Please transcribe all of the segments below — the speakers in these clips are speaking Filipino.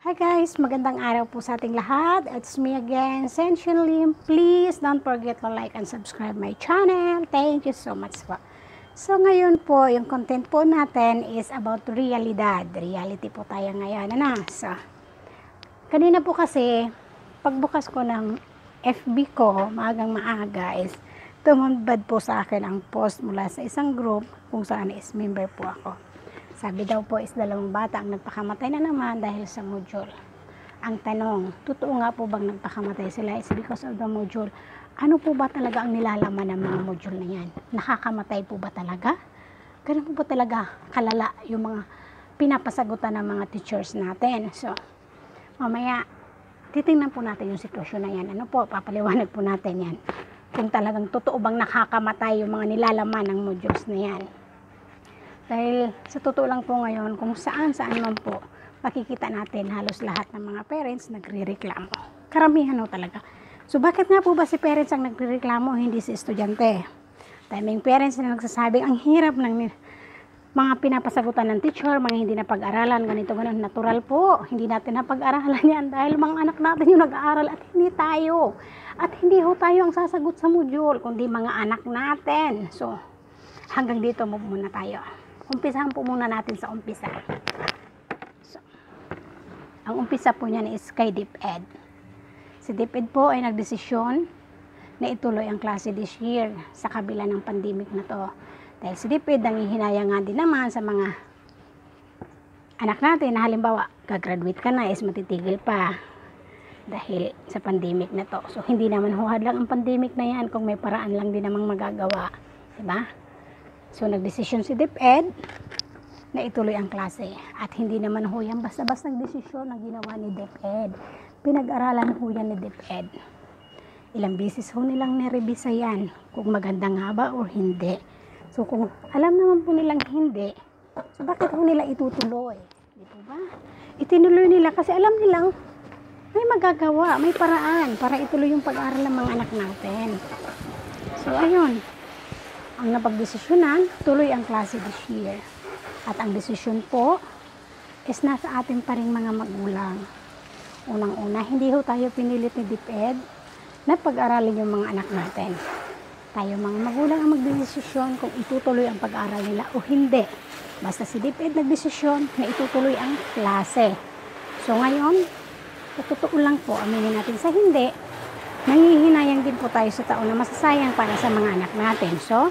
Hi guys, magandang araw po sa ating lahat. It's me again, Senshin Lim. Please don't forget to like and subscribe my channel. Thank you so much po. So ngayon po, yung content po natin is about realidad. Reality po tayo ngayon. So, kanina po kasi, pagbukas ko ng FB ko, maagang maaga is tumambad po sa akin ang post mula sa isang group kung saan is member po ako. Sabi daw po is 2 bata ang nagpakamatay na naman dahil sa module. Ang tanong, totoo nga po bang nagpakamatay sila is because of the module? Ano po ba talaga ang nilalaman ng mga module na yan? Nakakamatay po ba talaga? Ganun po ba talaga kalala yung mga pinapasagutan ng mga teachers natin? So, mamaya, titingnan po natin yung sitwasyon na yan. Ano po, papaliwanag po natin yan. Kung talagang totoo bang nakakamatay yung mga nilalaman ng modules na yan. Dahil sa totoo lang po ngayon, kung saan man po, makikita natin halos lahat ng mga parents nagre-reklamo. Karamihan o talaga. So bakit nga po ba si parents ang nagre-reklamo, hindi si estudyante? Daming parents na nagsasabing ang hirap ng mga pinapasagutan ng teacher, mga hindi na pag-aralan, ganito, ganun. Natural po, hindi natin napag-aralan yan dahil mga anak natin yung nag-aaral at hindi tayo. At hindi ho tayo ang sasagot sa module, kundi mga anak natin. So, hanggang dito muna tayo. Umpisahan po muna natin sa umpisa. So, ang umpisa po niyan is kay DepEd. Si DepEd po ay nagdesisyon na ituloy ang klase this year sa kabila ng pandemic na to. Dahil si DepEd nangihinaya nga din naman sa mga anak natin na halimbawa, gagraduate ka na is matitigil pa dahil sa pandemic na to. So, hindi naman huhad lang ang pandemic na yan kung may paraan lang din namang magagawa. Diba? So, nagdesisyon si DepEd na ituloy ang klase. At hindi naman ho yan basta-basta nagdesisyon na ginawa ni DepEd. Pinag-aralan ho yan ni DepEd. Ilang beses ho nilang nerevisa yan kung maganda nga ba o hindi. So, kung alam naman po nilang hindi, so bakit ho nila itutuloy? Di po ba? Itinuloy nila kasi alam nilang may magagawa, may paraan para ituloy yung pag-aaral ng mga anak natin. So, ayun. Ang napagdesisyonan, tuloy ang klase this year. At ang desisyon po is nasa atin pa rin mga magulang. Unang-una, hindi ho tayo pinilit ni DepEd na pag-aralin yung mga anak natin. Tayo mga magulang ang magdesisyon kung itutuloy ang pag-aaral nila o hindi. Basta si DepEd nagdesisyon na itutuloy ang klase. So ngayon, sa totoo lang po, aminin natin sa hindi, nanghihinayang din po tayo sa taon na masasayang para sa mga anak natin. So,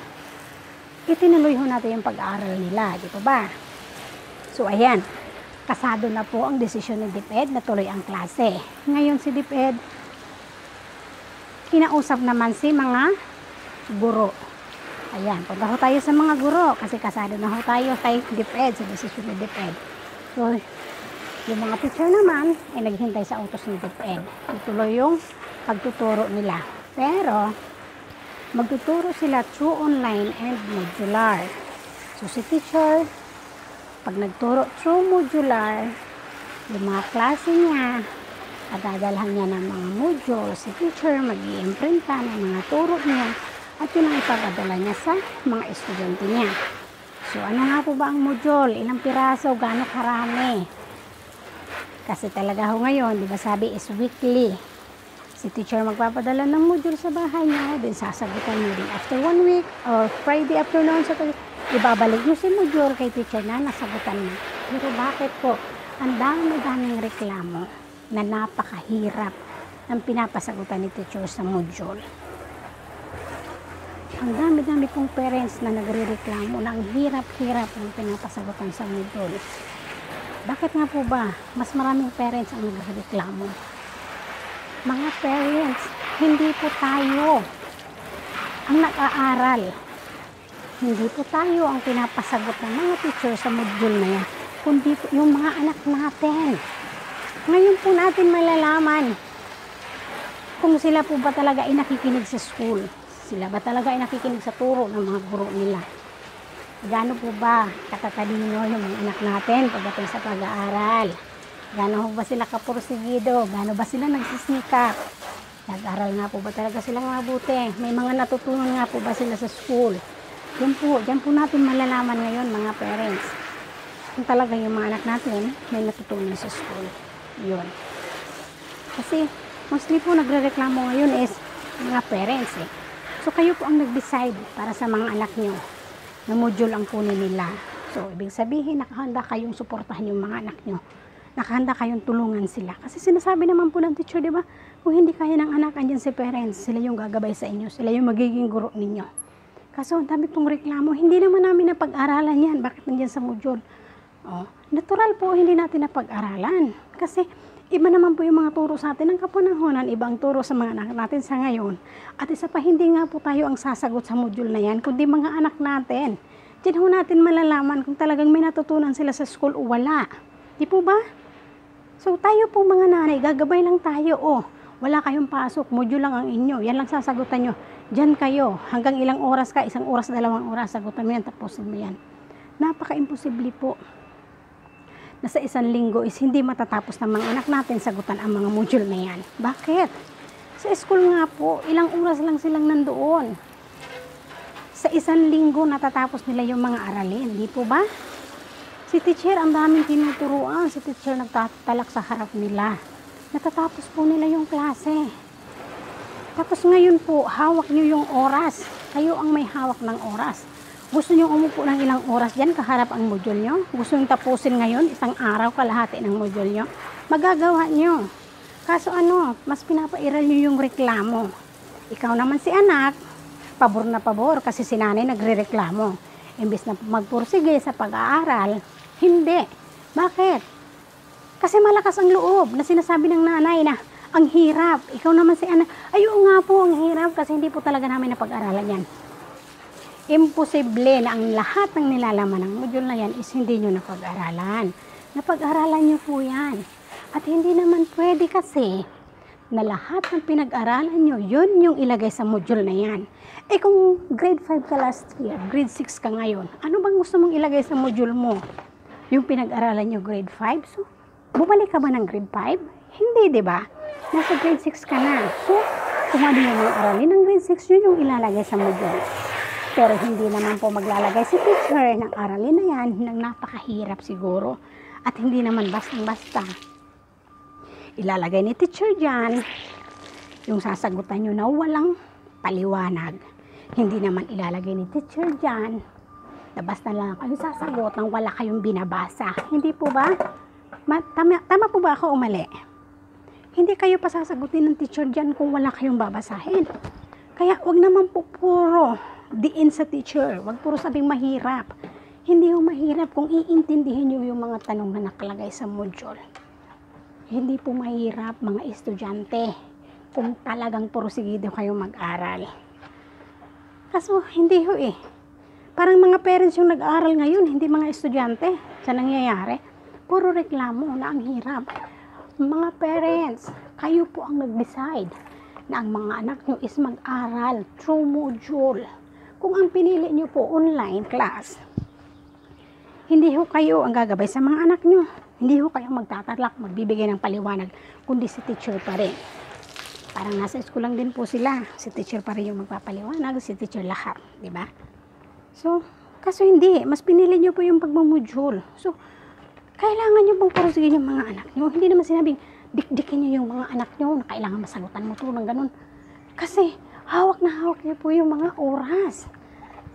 itinuloy ho natin yung pag-aaral nila, di ba? So, ayan, kasado na po ang desisyon ni DepEd na tuloy ang klase. Ngayon si DepEd, kinausap naman si mga guro. Ayan, punta ho tayo sa mga guro kasi kasado na ho tayo kay DepEd sa desisyon ni DepEd. So, yung mga teacher naman ay naghintay sa utos ni DepEd. Ituloy yung pagtuturo nila. Pero, magtuturo sila through online and modular. So, si teacher, pag nagturo through modular, yung mga klase niya, at dadalhan niya ng mga module, si teacher mag-i-imprinta ng mga turo niya, at yun ang ipapadala niya sa mga estudyante niya. So, ano nga po ba ang module? Ilang piraso? Gaano karami? Kasi talaga ho ngayon, di ba sabi is weekly. Si teacher magpapadala ng module sa bahay niya, din sasagutan niyo din after 1 week or Friday afternoon, so ibabalik niyo si module kay teacher na nasagutan na. Pero bakit po? Ang dami-daming reklamo na napakahirap ng pinapasagutan ni teacher sa module. Ang dami-dami pong parents na nagre-reklamo na ang hirap-hirap ng pinapasagutan sa module. Bakit nga po ba? Mas maraming parents ang nagre-reklamo. Mga parents, hindi po tayo ang nag-aaral. Hindi po tayo ang pinapasagot ng mga teacher sa module na yan, kundi po yung mga anak natin. Ngayon po natin malalaman kung sila po ba talaga ay nakikinig sa school. Sila ba talaga ay nakikinig sa turo ng mga guro nila. Gaano po ba katatalino yung mga anak natin pagdating sa pag-aaral? Gaano ba sila kapursigido? Gaano ba sila nagsisikap? Nag-aral nga po ba talaga silang mabuti? May mga natutunan nga po ba sila sa school? Diyan po natin malalaman ngayon mga parents. Kung talaga yung mga anak natin may natutunan sa school. Yun. Kasi, mostly po nagrereklamo ngayon is mga parents eh. So, kayo po ang nag-decide para sa mga anak nyo na module ang kunin nila. So, ibig sabihin, nakahanda kayong suportahan yung mga anak nyo. Nakahanda kayong tulungan sila. Kasi sinasabi naman po ng teacher, di ba? Kung hindi kaya ng anak, andyan si parents, sila yung gagabay sa inyo. Sila yung magiging guro ninyo. Kaso, ang dami pong reklamo. Hindi naman namin napag-aralan yan. Bakit nandyan sa module? Oh, natural po, hindi natin napag-aralan. Kasi, iba naman po yung mga turo sa atin ng kapanahonan, ibang turo sa mga anak natin sa ngayon. At isa pa, hindi nga po tayo ang sasagot sa module na yan, kundi mga anak natin. Diyan ho natin malalaman kung talagang may natutunan sila sa school o wala. Di po ba? So, tayo po mga nanay, gagabay lang tayo. Oh, wala kayong pasok, module lang ang inyo. Yan lang sasagutan nyo. Diyan kayo. Hanggang ilang oras ka, 1 oras, 2 oras, sagutan mo yan, tapusin mo yan. Napaka-imposible po na sa 1 linggo is hindi matatapos ng mga anak natin sagutan ang mga module na yan. Bakit? Sa school nga po, ilang oras lang silang nandoon. Sa 1 linggo natatapos nila yung mga aralin, di po ba? Si teacher ang daming tinuturuan, si teacher nagtatalak sa harap nila. Natatapos po nila yung klase. Tapos ngayon po, hawak nyo yung oras. Kayo ang may hawak ng oras. Gusto nyo umupo ng ilang oras dyan, kaharap ang module nyo? Gusto nyo tapusin ngayon, 1 araw, kalahati ng module nyo? Magagawa nyo. Kaso ano, mas pinapairal nyo yung reklamo. Ikaw naman si anak, pabor na pabor kasi si nanay nagre-reklamo. Imbis na magpursige sa pag-aaral, hindi. Bakit? Kasi malakas ang loob na sinasabi ng nanay na ang hirap. Ikaw naman si anak, ayun nga po, ang hirap kasi hindi po talaga namin napag-aralan yan. Imposible na ang lahat ng nilalaman ng module na yan is hindi nyo napag-aralan. Napag-aralan nyo po yan. At hindi naman pwede kasi na lahat ng pinag-aralan nyo, yun yung ilagay sa module na yan. Eh kung grade 5 ka last year, grade 6 ka ngayon, ano bang gusto mong ilagay sa module mo? Yung pinag-aralan nyo grade 5? So, bumalik ka ba ng grade 5? Hindi, di ba? Nasa grade 6 ka na. So, kung ano yung mga aralin ng grade 6, yun yung ilalagay sa module. Pero hindi naman po maglalagay si teacher ng aralin na yan ng napakahirap siguro. At hindi naman basta-basta. Ilalagay ni teacher dyan yung sasagutan nyo na walang paliwanag. Hindi naman ilalagay ni teacher dyan na basta lang kayo sasagot nang wala kayong binabasa. Hindi po ba? Tama po ba ako o mali? Hindi kayo pasasagutin ng teacher dyan kung wala kayong babasahin. Kaya wag naman po puro diin sa teacher. Wag puro sabing mahirap. Hindi yung mahirap kung iintindihin nyo yung mga tanong na nakalagay sa module. Hindi po mahirap mga estudyante kung talagang porsigido kayong mag-aral. Kaso hindi ho eh. Parang mga parents yung nag-aaral ngayon, hindi mga estudyante. Sa nangyayari, puro reklamo na ang hirap. Mga parents, kayo po ang nag-decide na ang mga anak nyo is mag-aral through module. Kung ang pinili nyo po online class, hindi ho kayo ang gagabay sa mga anak nyo. Hindi ho kayo magtatalak, magbibigay ng paliwanag, kundi si teacher pa rin. Parang nasa school lang din po sila. Si teacher pa rin yung magpapaliwanag, si teacher lahat, di ba? So, kaso hindi. Mas pinili nyo po yung pagmamodule. So, kailangan nyo pong parusigin yung mga anak nyo. Hindi naman sinabing, dikdikin nyo yung mga anak nyo na kailangan masagutan mo to ng ganun. Kasi, hawak na hawak nyo po yung mga oras.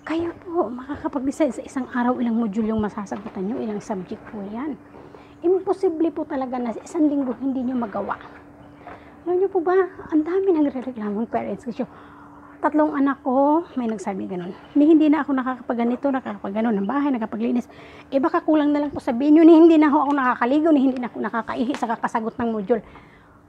Kayo po, makakapag-decide sa 1 araw ilang module yung masasagutan nyo, ilang subject po yan. Imposible po talaga na sa 1 linggo hindi nyo magawa. Alam nyo po ba, ang dami nagre-reklamo ng parents kasi 3 anak ko, may nagsabi ganun. Hindi na ako nakakapag-ganito, nakakapag-ganon ng bahay, nakapaglinis. Eh baka kulang na lang po sabihin nyo ni hindi na ako nakakaligo, ni hindi na ako nakakaihi sa kakasagot ng module.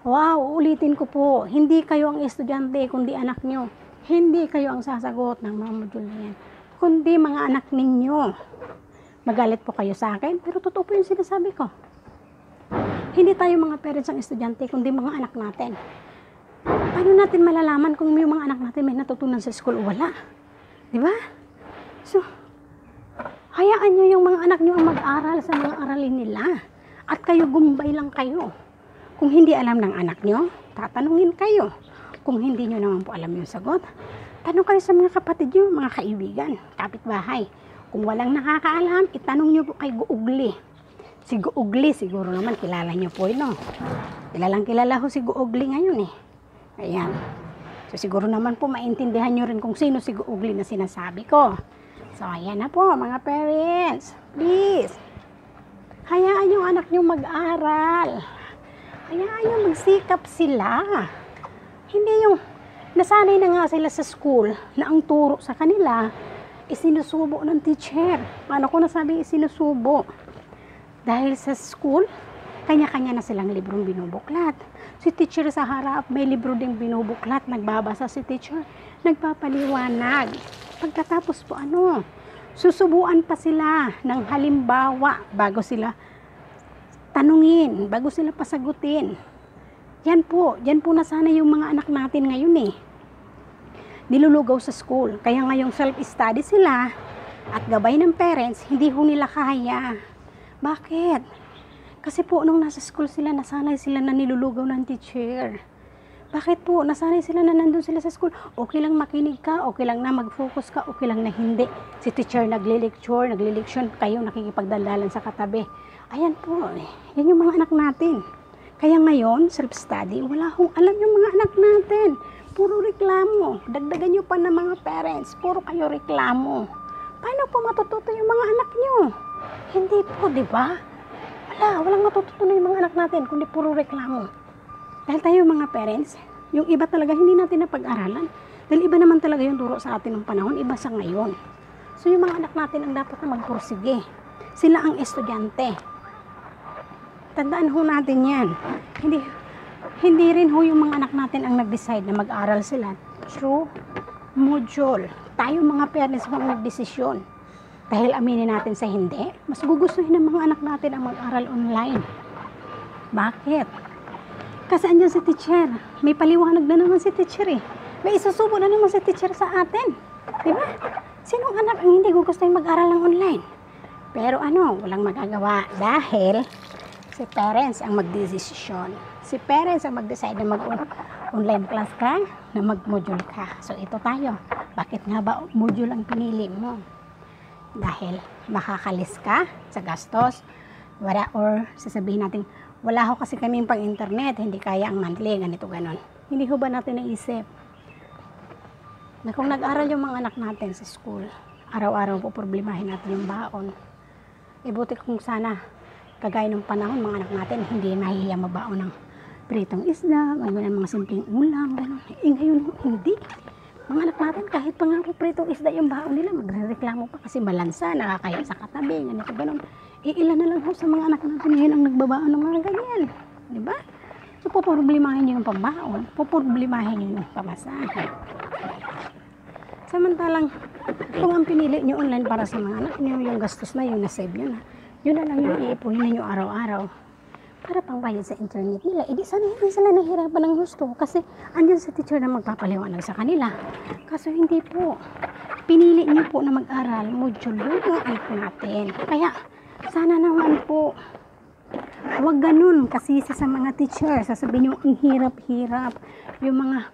Wow, ulitin ko po, hindi kayo ang estudyante, kundi anak nyo. Hindi kayo ang sasagot ng mga module na yan, kundi mga anak ninyo. Magalit po kayo sa akin, pero totoo po yung sinasabi ko. Hindi tayo mga parents ang estudyante, kundi mga anak natin. Paano natin malalaman kung yung mga anak natin may natutunan sa school o wala? Diba? So, hayaan nyo yung mga anak nyo ang mag-aral sa mga aralin nila. At kayo, gumbay lang kayo. Kung hindi alam ng anak nyo, tatanungin kayo. Kung hindi nyo naman po alam yung sagot, tanong kayo sa mga kapatid nyo, mga kaibigan, kapitbahay. Kung walang nakakaalam, itanong nyo po kay Googly. Si Guugli, siguro naman kilala nyo po yun, no? Kilalang kilala ho si Guugli ngayon eh. Ayan. So siguro naman po maintindihan nyo rin kung sino si Guugli na sinasabi ko. So ayan na po mga parents. Please, hayaan yung anak nyo mag-aral. Hayaan nyo magsikap sila. Hindi yung nasanay na nga sila sa school na ang turo sa kanila isinusubo ng teacher. Paano ko nasabi isinusubo? Dahil sa school, kanya-kanya na silang librong binubuklat. Si teacher sa harap, may libro ding binubuklat. Nagbabasa si teacher, nagpapaliwanag. Pagkatapos po susubuan pa sila ng halimbawa bago sila tanungin, bago sila pasagutin. Yan po nasana yung mga anak natin ngayon eh. Nilulugaw sa school. Kaya ngayong self-study sila at gabay ng parents, hindi ho nila kaya. Bakit? Kasi po nung nasa school sila, nasanay sila na nilulugaw ng teacher. Bakit po? Nasanay sila na nandun sila sa school. Okay lang makinig ka, okay lang na mag-focus ka, okay lang na hindi. Si teacher nagle-lecture, nagle-lection, kayo nakikipagdaldalan sa katabi. Ayan po, yan yung mga anak natin. Kaya ngayon, self-study, wala hong alam yung mga anak natin. Puro reklamo. Dagdagan nyo pa ng mga parents, puro kayo reklamo. Paano po matututo yung mga anak nyo? Hindi po, di ba? Walang matututunan yung mga anak natin, kundi puro reklamo. Dahil tayo mga parents, yung iba talaga hindi natin napag-aralan. Dahil iba naman talaga yung turo sa atin ng panahon, iba sa ngayon. So yung mga anak natin ang dapat na magpursige. Sila ang estudyante. Tandaan ho natin yan. Hindi rin ho yung mga anak natin ang nag-decide na mag-aral sila through module. Tayo mga parents ho ang nagdesisyon. Dahil aminin natin sa hindi, mas gugustuhin ng mga anak natin ang mag-aral online. Bakit? Kasi andyan si teacher. May paliwanag na naman si teacher eh. May isusubo na naman si teacher sa atin. Diba? Sinong anak ang hindi gugustuhin mag-aral ng online? Pero walang magagawa. Dahil si parents ang magdesisyon. Si parents ang mag-decide na mag-online class ka, na mag-module ka. So ito tayo. Bakit nga ba module ang pinili mo? Dahil makakalis ka sa gastos, or sasabihin natin, wala ho kasi kaming pang internet, hindi kaya ang monthly, ganito ganon. Hindi ho ba natin naisip na kung nag-aral yung mga anak natin sa school, araw-araw po problemahin natin yung baon. Buti kung sana kagaya ng panahon, mga anak natin hindi nahihiya mabaon ng pritong isda, mga simpleng ulam, ganon. Ngayon hindi. Mga anak natin, kahit pa nga po pritong isda yung baon nila, magreklamo pa kasi malansa, nakakaya sa katabi, ganito, ganon. Ilan na lang po sa mga anak natin ngayon ang nagbabaon ng mga ganyan. Diba? So, poproblemahin nyo yung pambaon, poproblemahin nyo yung pamasahe. Samantalang, kung ang pinili nyo online para sa mga anak nyo, yung gastos na yun, na-save nyo na. Yun na lang yung iipunin nyo araw-araw. Para pang bayad sa internet nila. Di sana hindi sila nahirapan ng gusto kasi andyan sa teacher na magpapaliwanag sa kanila. Kaso hindi po. Pinili niyo po na mag-aral module yung mga anak natin. Kaya sana naman po huwag ganun kasisi sa mga teacher. Sasabihin nyo ang hirap-hirap. Yung mga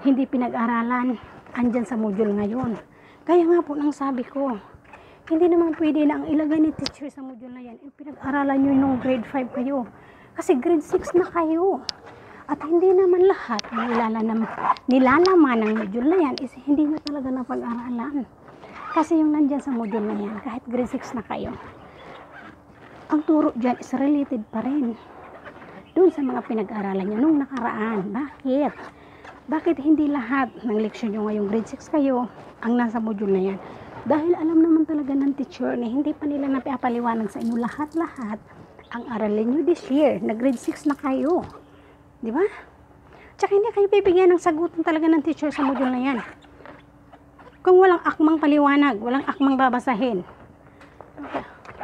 hindi pinag-aralan andyan sa module ngayon. Kaya nga po nang sabi ko, hindi naman pwede na ang ilagay ni teacher sa module na yan. Pinag-aralan nyo nung grade 5 kayo. Kasi grade 6 na kayo. At hindi naman lahat nilalaman ng module na yan is hindi nyo talaga napag-aralan. Kasi yung nandyan sa module na yan, kahit grade 6 na kayo, ang turo dyan is related pa rin doon sa mga pinag-aralan nyo nung nakaraan. Bakit? Bakit hindi lahat ng leksyon nyo ngayong grade 6 kayo ang nasa module na yan? Dahil alam naman talaga ng teacher na hindi pa nila napapaliwanag sa inyo lahat-lahat ang aralin nyo this year. Na grade 6 na kayo. Di ba? Tsaka hindi kayo bibigyan ng sagutan talaga ng teacher sa module na yan. Kung walang akmang paliwanag, walang akmang babasahin.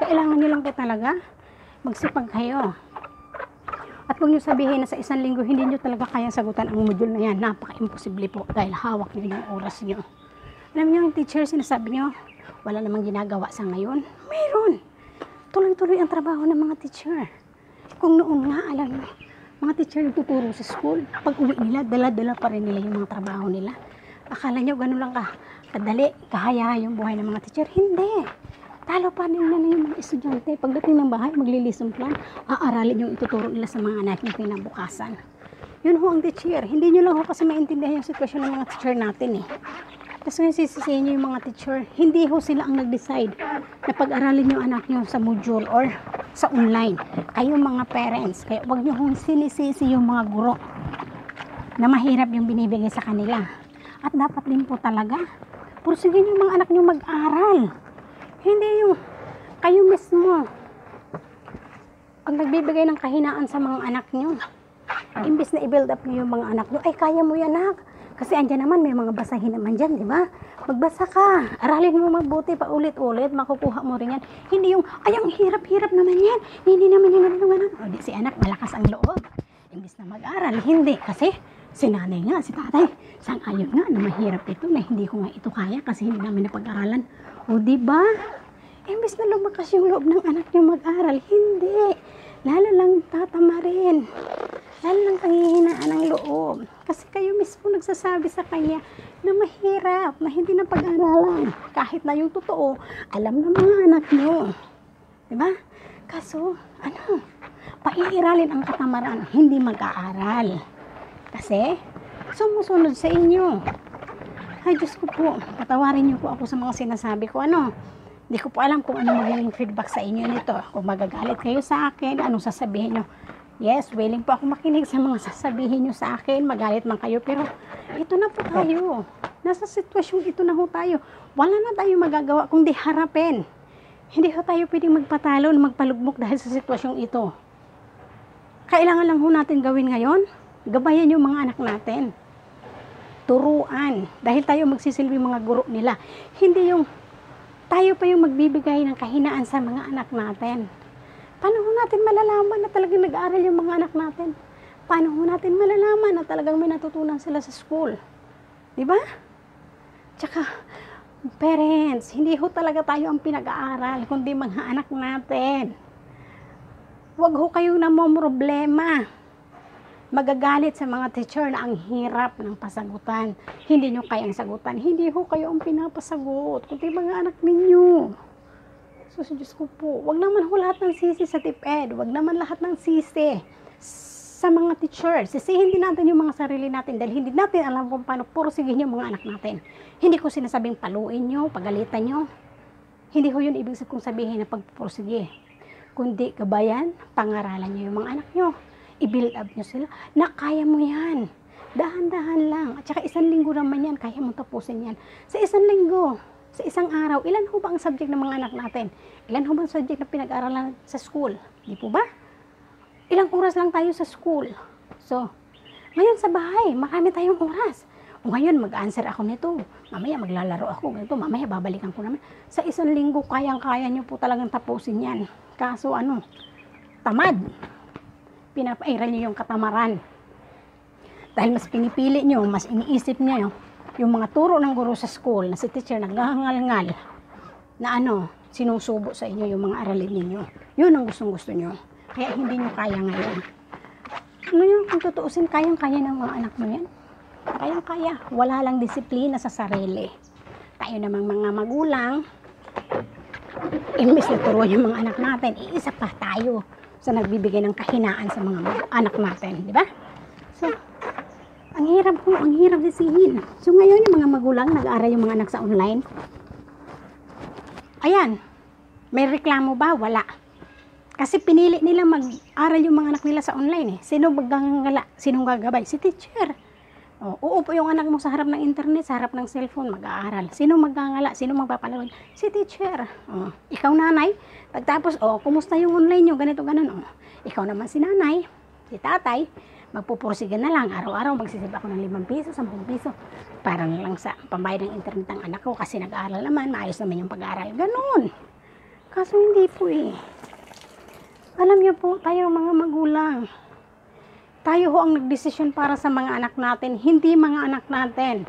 Kailangan nyo lang po talaga magsipag kayo. At huwag nyo sabihin na sa isang linggo hindi nyo talaga kayang sagutan ang module na yan. Napaka-imposible po dahil hawak nyo yung oras nyo. Alam niyo, yung teacher, sinasabi niyo, wala namang ginagawa sa ngayon. Mayroon. Tuloy-tuloy ang trabaho ng mga teacher. Kung noon nga, alam niyo, mga teacher nagtuturo sa school, pag uwi nila, dala-dala pa rin nila yung mga trabaho nila. Akala niyo, ganun lang kadali, kahaya yung buhay ng mga teacher. Hindi. Talo pa rin na yung mga estudyante. Pagdating ng bahay, maglilisong plan, aaralin yung ituturo nila sa mga anak yung pinabukasan. Yun ho ang teacher. Hindi nyo lang ho kasi maintindihan yung sitwasyon ng mga teacher natin eh. Tapos ngayon sisisihin nyo yung mga teacher. Hindi ho sila ang nag-decide na pag-aralin yung anak nyo sa module or sa online. Kayo mga parents, kaya huwag nyo hong sinisisi yung mga guro na mahirap yung binibigay sa kanila. At dapat din po talaga, pursigin yung mga anak nyo mag-aral. Hindi yung kayo mismo ang nagbibigay ng kahinaan sa mga anak nyo. Imbis na i-build up nyo yung mga anak nyo, ay kaya mo yan anak. Kasi andyan naman, may mga basahin naman dyan, di ba? Magbasa ka, aralin mo mabuti, paulit-ulit, makukuha mo rin yan. Hindi yung, ay ang hirap-hirap naman yan, hindi naman yan naman. O di si anak, malakas ang loob. Imbis na mag-aral, hindi. Kasi si nanay nga, si tatay, sang-ayon nga na mahirap ito, na hindi ko nga ito kaya kasi hindi namin napag-aralan. O diba? Imbis na lumakas yung loob ng anak niyo mag-aral, hindi. Lalo lang tatama rin. Lalo lang panghihinaan ng loob. Kasi kayo mismo nagsasabi sa kanya na mahirap, na hindi na pag-aralan. Kahit na yung totoo, alam ng mga anak niyo. Diba? Kaso, paiiralin ang katamaran, hindi mag-aaral. Kasi, sumusunod sa inyo. Ay, Diyos ko po, patawarin niyo po ako sa mga sinasabi ko. Hindi ko po alam kung ano magiging feedback sa inyo nito. Kung magagalit kayo sa akin, anong sasabihin niyo. Yes, willing po ako makinig sa mga sasabihin niyo sa akin. Magalit man kayo, pero ito na po tayo. Nasa sitwasyong ito na ho tayo. Wala na tayo magagawa kundi harapin. Hindi ho tayo pwedeng magpatalo na magpalugmok dahil sa sitwasyong ito. Kailangan lang ho natin gawin ngayon, gabayan yung mga anak natin. Turuan. Dahil tayo magsisilbi mga guro nila. Hindi yung tayo pa yung magbibigay ng kahinaan sa mga anak natin. Paano ho natin malalaman na talagang nag-aaral yung mga anak natin? Paano ho natin malalaman na talagang may natutunan sila sa school? Diba? Tsaka, parents, hindi ho talaga tayo ang pinag-aaral, kundi mga anak natin. Huwag ho kayo namomroblema. Magagalit sa mga teacher na ang hirap ng pasagutan. Hindi nyo kayang sagutan. Hindi ho kayo ang pinapasagot, kundi mga anak ninyo. So, Diyos ko po, wag naman ho lahat ng sisi sa DepEd. Wag naman lahat ng sisi sa mga teacher. Sisihin din natin yung mga sarili natin dahil hindi natin alam kung paano pursigin yung mga anak natin. Hindi ko sinasabing paluin nyo, pagalitan nyo. Hindi ho yun ibig kong sabihin na pagpursige. Kundi gabayan, pangaralan nyo yung mga anak nyo. I-build up nyo sila na kaya mo yan. Dahan-dahan lang. At saka 1 linggo naman yan, kaya mo tapusin yan. Sa 1 linggo, sa isang araw, ilan ho ba ang subject ng mga anak natin? Ilan ho ba ang subject na pinag-aralan sa school? Di po ba? Ilang oras lang tayo sa school. So, ngayon sa bahay, marami tayong oras. O ngayon, mag-answer ako nito. Mamaya maglalaro ako. Ganito, mamaya babalikan ko naman. Sa 1 linggo, kayang-kaya nyo po talagang tapusin yan. Kaso tamad. Pinapairal nyo yung katamaran. Dahil mas pinipili nyo, mas iniisip nyo yung mga turo ng guro sa school na si teacher naghangal-ngal na sinusubo sa inyo yung mga aralin ninyo. Yun ang gustong-gusto nyo. Kaya hindi nyo kaya ngayon. Ngayon, kung tutuusin, kayang-kaya ng mga anak mo yan. Kayang-kaya. Wala lang disiplina sa sarili. Tayo namang mga magulang, imbis na turuan yung mga anak natin, iisa pa tayo sa nagbibigay ng kahinaan sa mga anak natin, di ba? So, ang hirap sisihin. So, ngayon yung mga magulang, nag-aaral yung mga anak sa online. Ayan, may reklamo ba? Wala. Kasi pinili nila mag-aral yung mga anak nila sa online eh. Sino magangala? Sinong gagabay? Si teacher. Uupo yung anak mo sa harap ng internet, sa harap ng cellphone, mag-aaral. Sino magangala? Sino magpapalawin? Si teacher. Ikaw nanay, pagtapos, kumusta yung online nyo? Ganito, ganon. Ikaw naman si nanay, si tatay, magpupursigan na lang. Araw-araw magsisip ako ng 5 piso, 10 piso. Para lang sa pambayad ng internet ng anak ko kasi nag-aaral naman, maayos naman yung pag-aaral. Ganon. Kaso hindi po eh. Alam niyo po, tayo mga magulang, tayo ho ang nagdesisyon para sa mga anak natin, hindi mga anak natin.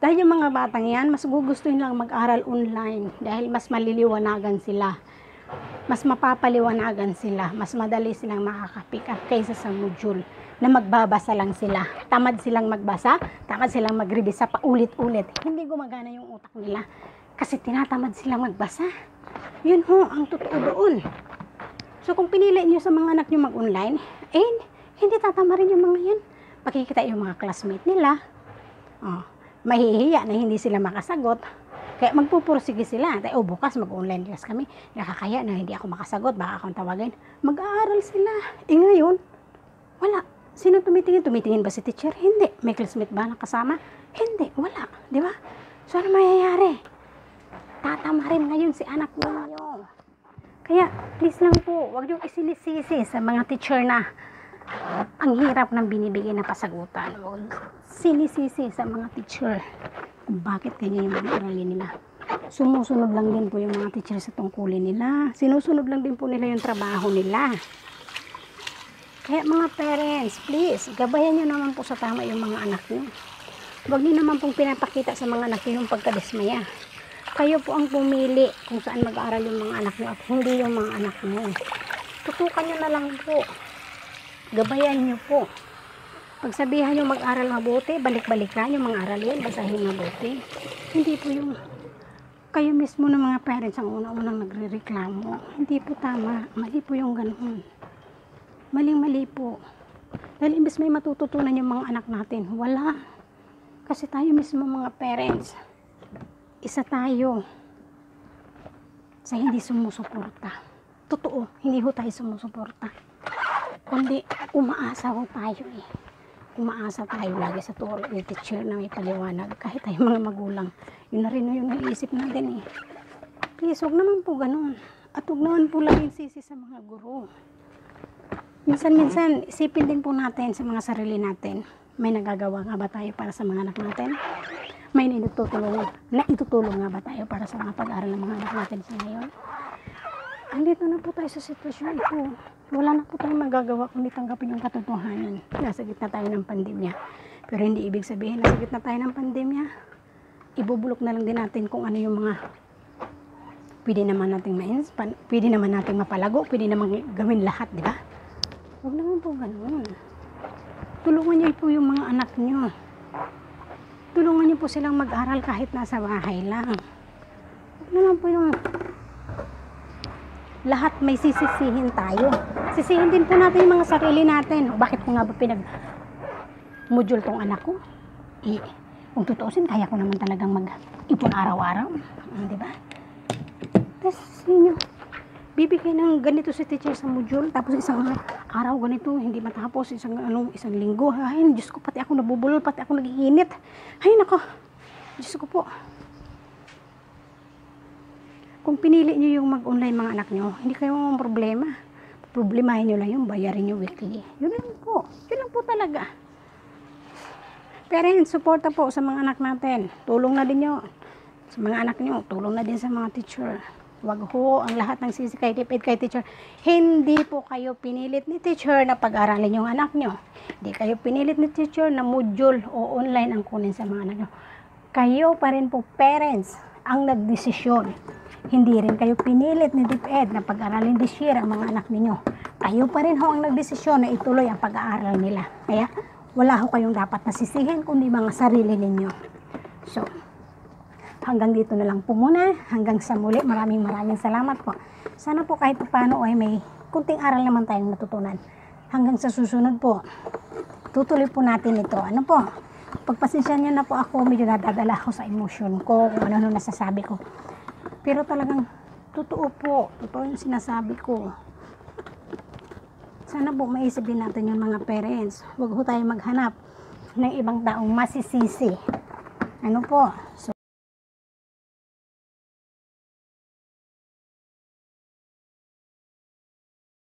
Dahil yung mga batang yan, mas gugustuhin lang mag-aral online dahil mas maliliwanagan sila. Mas mapapaliwanagan sila. Mas madali silang makaka-pick up kaysa sa module na magbabasa lang sila. Tamad silang magbasa, tamad silang magrevisa pa ulit-ulit. Hindi gumagana yung utak nila. Kasi tinatamad silang magbasa. Yun ho, ang totoo doon. So, kung pinili nyo sa mga anak nyo mag-online, hindi tatama rin yung mga yan. Pakikita yung mga classmate nila. Mahihiya na hindi sila makasagot. Kaya magpupursige sila. Bukas mag-online class kami. Nakakaya na hindi ako makasagot. Baka akong tawagin. Mag-aaral sila. Ngayon, wala. Sino tumitingin? Tumitingin ba si teacher? Hindi. May classmate ba nakasama? Hindi. Wala. Di ba? So, ano mayayari? Tatama rin ngayon si anak ninyo. Kaya, please lang po, huwag niyong isinisisi sa mga teacher na ang hirap ng binibigay na pasagutan. Sinisisi sa mga teacher kung bakit ganyan yung mga aralin nila. Sumusunod lang din po yung mga teacher sa tungkulin nila. Sinusunod lang din po nila yung trabaho nila. Kaya mga parents, please, gabayan nyo naman po sa tama yung mga anak nyo. Huwag nyo naman pong pinapakita sa mga anak nyo yung pagkadismaya. Kayo po ang pumili kung saan mag-aaral yung mga anak nyo at hindi yung mga anak nyo. Tutukan nyo na lang po. Gabayan nyo po. Pagsabihan nyo mag-aral mabuti, balik-balikan yung mga aralin, basahin mabuti. Hindi po yung kayo mismo ng mga parents ang unang nagre-reklamo. Hindi po tama. Mali po yung ganun. Maling-mali po. Dahil imbes may matututunan yung mga anak natin, wala. Kasi tayo mismo mga parents, isa tayo sa hindi sumusuporta. Totoo, hindi ho tayo sumusuporta. Kundi umaasa ho tayo eh. Umaasa tayo lagi sa turo ni teacher na may paliwanag. Kahit tayo mga magulang, yun na rin yung naiisip natin eh. Please, huwag naman po ganun. At huwag naman po laging sisi sa mga guro. Minsan-minsan, isipin din po natin sa mga sarili natin. May nagagawa nga ba tayo para sa mga anak natin? May naitutulong nga ba tayo para sa mga pag-aaral ng mga anak natin sa ngayon? Andito na po tayo sa sitwasyon ito. Wala na po tayong magagawa kundi tanggapin yung katotohanan. Nasa gitna tayo ng pandemya. Pero hindi ibig sabihin nasa gitna tayo ng pandemya, ibubulok na lang din natin kung ano yung mga pwede naman nating mapalago, pwede naman gawin lahat, di ba? Huwag naman po ganun. Tulungan niyo po yung mga anak niyo. Tulungan niyo po silang mag-aral kahit nasa bahay lang. Huwag naman po yung lahat may sisisihin tayo. Sisihin din po natin yung mga sarili natin. Bakit ko nga ba pinag-module tong anak ko? Kung tutuusin, kaya ko naman talagang mag-ipon araw-araw. Di ba? Tapos, yun bibigay ng ganito si teacher sa module, tapos isang araw ganito, hindi matapos, isang linggo. Ay, Diyos ko, pati ako nabubulol, pati ako nagiinit. Ay, nako. Diyos ko po. Kung pinili nyo yung mag-online mga anak nyo, hindi kayo problema. Problemahin nyo lang yung bayarin nyo weekly. Yun lang po. Yun lang po talaga. Parents, suporta po sa mga anak natin. Tulong na din nyo. Sa mga anak nyo, tulong na din sa mga teacher. Wag ho ang lahat ng sisi kay teacher. Hindi po kayo pinilit ni teacher na pag-aralin yung anak nyo. Hindi kayo pinilit ni teacher na module o online ang kunin sa mga anak nyo. Kayo pa rin po, parents, ang nagdesisyon. Hindi rin kayo pinilit ni DepEd na pag-aralin this year ang mga anak ninyo. Kayo pa rin ho ang nagdesisyon na ituloy ang pag-aaral nila. Kaya wala ho kayong dapat nasisihin kundi mga sarili ninyo. So, hanggang dito na lang po muna. Hanggang sa muli. Maraming salamat po. Sana po kahit paano ay may kunting aral naman tayong matutunan. Hanggang sa susunod po. Tutuloy po natin ito. Ano po? Pagpasensya niyo na po ako. Medyo nadadala ako sa emotion ko. Kung ano nasasabi ko. Pero talagang totoo po. Totoo yung sinasabi ko. Sana po maisip din natin yung mga parents. Huwag ho tayo maghanap ng ibang taong masisisi. Ano po? So,